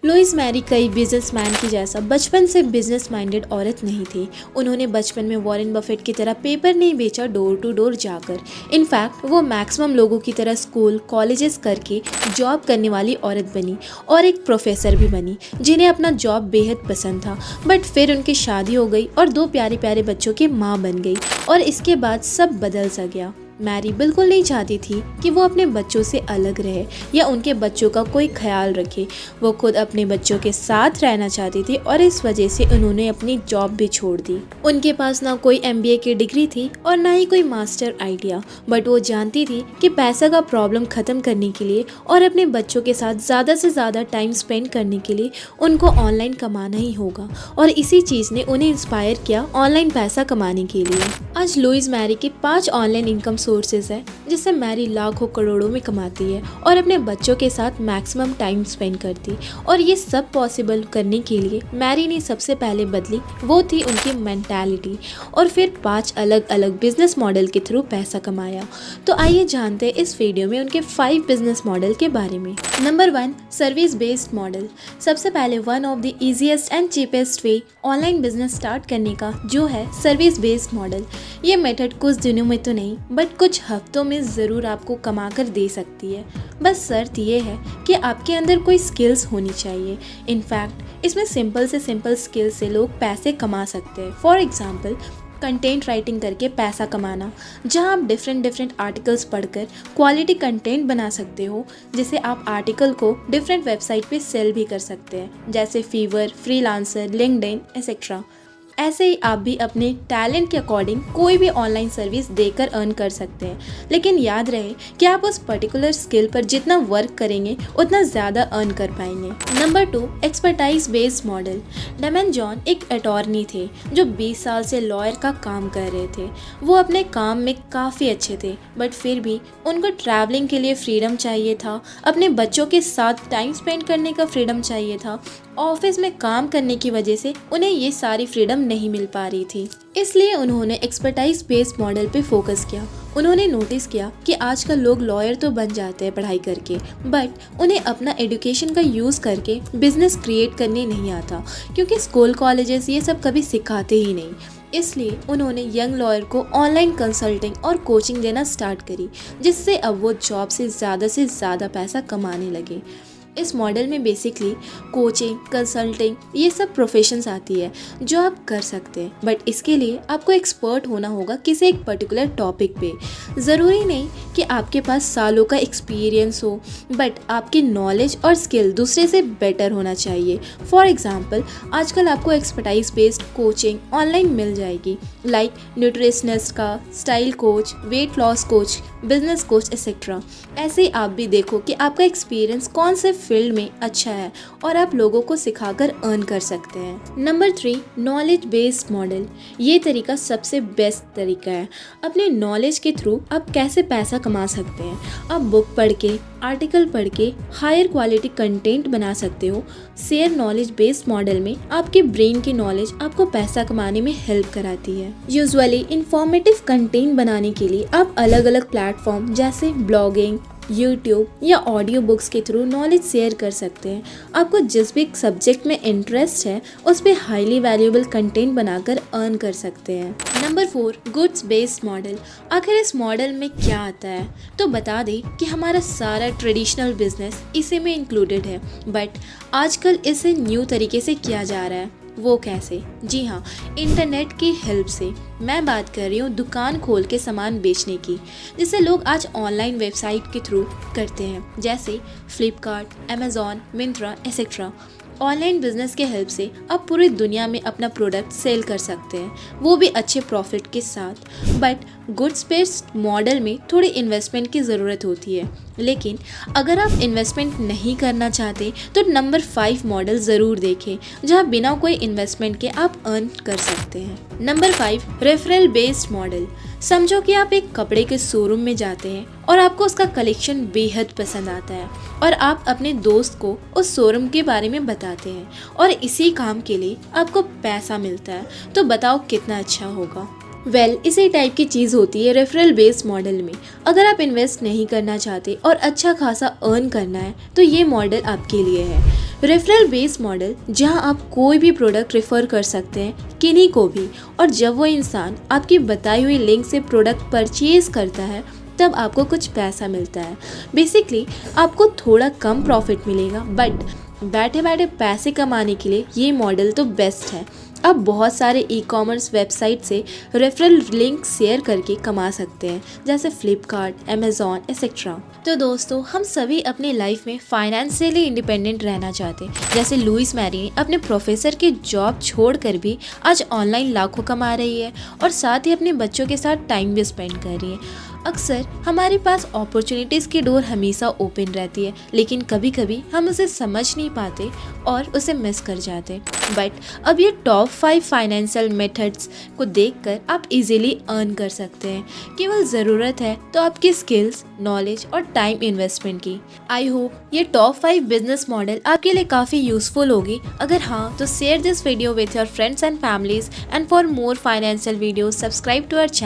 Louis Mary कई businessman की जैसा बचपन से बिजनेस माइंडेड औरत नहीं थी। उन्होंने बचपन में वॉरेन बफेट की तरह पेपर नहीं बेचा डोर टू डोर जाकर। इनफैक्ट वो मैक्सिमम लोगों की तरह स्कूल कॉलेजेस करके जॉब करने वाली औरत बनी और एक प्रोफेसर भी बनी जिन्हें अपना जॉब बेहद पसंद था। बट फिर उनकी शादी हो गई और 2 प्यारे प्यारे बच्चों की माँ बन गई और इसके बाद सब बदल सा गया। मैरी बिल्कुल नहीं चाहती थी कि वो अपने बच्चों से अलग रहे या उनके बच्चों का कोई ख्याल रखे। वो खुद अपने बच्चों के साथ रहना चाहती थी और इस वजह से उन्होंने अपनी जॉब भी छोड़ दी। उनके पास ना कोई MBA की डिग्री थी और ना ही कोई मास्टर आइडिया, बट वो जानती थी कि पैसा का प्रॉब्लम ख़त्म करने के लिए और अपने बच्चों के साथ ज़्यादा से ज़्यादा टाइम स्पेंड करने के लिए उनको ऑनलाइन कमाना ही होगा। और इसी चीज़ ने उन्हें इंस्पायर किया ऑनलाइन पैसा कमाने के लिए। आज लुइस मैरी के 5 ऑनलाइन इनकम सोर्सेज है जिससे मैरी लाखों करोड़ों में कमाती है और अपने बच्चों के साथ मैक्सिमम टाइम स्पेंड करती। और ये सब पॉसिबल करने के लिए मैरी ने सबसे पहले बदली वो थी उनकी मेंटालिटी और फिर 5 अलग अलग बिजनेस मॉडल के थ्रू पैसा कमाया। तो आइए जानते हैं इस वीडियो में उनके 5 बिजनेस मॉडल के बारे में। Number 1, service based model. सबसे पहले one of the easiest and cheapest way online business start करने का जो है सर्विस बेस्ड मॉडल। ये मेथड कुछ दिनों में तो नहीं बट कुछ हफ्तों में ज़रूर आपको कमा कर दे सकती है। बस शर्त ये है कि आपके अंदर कोई स्किल्स होनी चाहिए। इनफैक्ट इसमें सिंपल से सिंपल स्किल्स से लोग पैसे कमा सकते हैं। फॉर एग्जांपल कंटेंट राइटिंग करके पैसा कमाना, जहां आप डिफरेंट आर्टिकल्स पढ़कर क्वालिटी कंटेंट बना सकते हो जिसे आप आर्टिकल को डिफरेंट वेबसाइट पे सेल भी कर सकते हैं जैसे फीवर, फ्रीलांसर, लिंक्डइन एक्सेट्रा। ऐसे ही आप भी अपने टैलेंट के अकॉर्डिंग कोई भी ऑनलाइन सर्विस देकर अर्न कर सकते हैं, लेकिन याद रहे कि आप उस पर्टिकुलर स्किल पर जितना वर्क करेंगे उतना ज़्यादा अर्न कर पाएंगे। Number 2, expertise based model. Damon John एक अटॉर्नी थे जो 20 साल से लॉयर का काम कर रहे थे। वो अपने काम में काफ़ी अच्छे थे बट फिर भी उनको ट्रैवलिंग के लिए फ्रीडम चाहिए था, अपने बच्चों के साथ टाइम स्पेंड करने का फ्रीडम चाहिए था। ऑफिस में काम करने की वजह से उन्हें ये सारी फ्रीडम नहीं मिल पा रही थी, इसलिए उन्होंने एक्सपर्टाइज बेस्ड मॉडल पे फोकस किया। उन्होंने नोटिस किया कि आजकल लोग लॉयर तो बन जाते हैं पढ़ाई करके बट उन्हें अपना एजुकेशन का यूज़ करके बिजनेस क्रिएट करने नहीं आता क्योंकि स्कूल कॉलेजेस ये सब कभी सिखाते ही नहीं। इसलिए उन्होंने यंग लॉयर को ऑनलाइन कंसल्टिंग और कोचिंग देना स्टार्ट करी जिससे अब वो जॉब से ज़्यादा पैसा कमाने लगे। इस मॉडल में बेसिकली कोचिंग, कंसल्टिंग ये सब प्रोफेशंस आती है जो आप कर सकते हैं बट इसके लिए आपको एक्सपर्ट होना होगा किसी एक पर्टिकुलर टॉपिक पे। ज़रूरी नहीं कि आपके पास सालों का एक्सपीरियंस हो बट आपकी नॉलेज और स्किल दूसरे से बेटर होना चाहिए। फॉर एग्जांपल आजकल आपको एक्सपर्टाइज बेस्ड कोचिंग ऑनलाइन मिल जाएगी लाइक न्यूट्रिशनिस्ट का, style coach, weight loss coach, business coach etcetera. ऐसे ही आप भी देखो कि आपका एक्सपीरियंस कौन से फील्ड में अच्छा है और आप लोगों को सिखाकर अर्न कर सकते हैं। Number 3, knowledge based model. ये तरीका सबसे बेस्ट तरीका है। अपने नॉलेज के थ्रू आप कैसे पैसा कमा सकते हैं। आप बुक पढ़ के, आर्टिकल पढ़ के हायर क्वालिटी कंटेंट बना सकते हो। शेयर नॉलेज बेस्ड मॉडल में आपके ब्रेन की नॉलेज आपको पैसा कमाने में हेल्प कराती है। यूजुअली इंफॉर्मेटिव कंटेंट बनाने के लिए आप अलग अलग प्लेटफॉर्म जैसे ब्लॉगिंग, यूट्यूब या ऑडियो बुक्स के थ्रू नॉलेज शेयर कर सकते हैं। आपको जिस भी सब्जेक्ट में इंटरेस्ट है उस पर हाईली वैल्यूएबल कंटेंट बनाकर अर्न कर सकते हैं। Number 4, goods based model. आखिर इस मॉडल में क्या आता है तो बता दें कि हमारा सारा ट्रेडिशनल बिजनेस इसी में इंक्लूडेड है बट आजकल इसे न्यू तरीके से किया जा रहा है। वो कैसे? जी हाँ, इंटरनेट की हेल्प से। मैं बात कर रही हूँ दुकान खोल के सामान बेचने की, जिसे लोग आज ऑनलाइन वेबसाइट के थ्रू करते हैं जैसे Flipkart, Amazon, Myntra etcetera. Online business के हेल्प से आप पूरी दुनिया में अपना प्रोडक्ट सेल कर सकते हैं, वो भी अच्छे प्रॉफिट के साथ। बट गुड्स बेस्ड मॉडल में थोड़ी इन्वेस्टमेंट की ज़रूरत होती है, लेकिन अगर आप इन्वेस्टमेंट नहीं करना चाहते तो नंबर 5 मॉडल ज़रूर देखें जहां बिना कोई इन्वेस्टमेंट के आप अर्न कर सकते हैं। Number 5, referral based model. समझो कि आप एक कपड़े के शोरूम में जाते हैं और आपको उसका कलेक्शन बेहद पसंद आता है और आप अपने दोस्त को उस शोरूम के बारे में बताते हैं और इसी काम के लिए आपको पैसा मिलता है। तो बताओ कितना अच्छा होगा। इसी टाइप की चीज़ होती है रेफरल बेस्ड मॉडल में। अगर आप इन्वेस्ट नहीं करना चाहते और अच्छा खासा अर्न करना है तो ये मॉडल आपके लिए है। रेफरल बेस्ड मॉडल जहां आप कोई भी प्रोडक्ट रेफर कर सकते हैं किन्हीं को भी, और जब वो इंसान आपकी बताई हुई लिंक से प्रोडक्ट परचेज करता है तब आपको कुछ पैसा मिलता है। बेसिकली आपको थोड़ा कम प्रॉफिट मिलेगा, बट बैठे बैठे पैसे कमाने के लिए ये मॉडल तो बेस्ट है। आप बहुत सारे ई कॉमर्स वेबसाइट से रेफरल लिंक शेयर करके कमा सकते हैं, जैसे फ्लिपकार्ट, अमेज़ॉन एक्सेट्रा। तो दोस्तों, हम सभी अपनी लाइफ में फाइनेंशियली इंडिपेंडेंट रहना चाहते हैं। जैसे लुइस मैरी ने अपने प्रोफेसर की जॉब छोड़कर भी आज ऑनलाइन लाखों कमा रही है और साथ ही अपने बच्चों के साथ टाइम भी स्पेंड कर रही है। अक्सर हमारे पास अपॉर्चुनिटीज़ की डोर हमेशा ओपन रहती है, लेकिन कभी कभी हम उसे समझ नहीं पाते और उसे मिस कर जाते। बट अब ये टॉप 5 फाइनेंशियल मेथड्स को देखकर आप इजीली अर्न कर सकते हैं। केवल ज़रूरत है तो आपकी स्किल्स, नॉलेज और टाइम इन्वेस्टमेंट की। आई होप ये टॉप 5 बिजनेस मॉडल आपके लिए काफ़ी यूजफुल होगी। अगर हाँ तो share this video with your friends and families, and for more financial videos subscribe to our channel.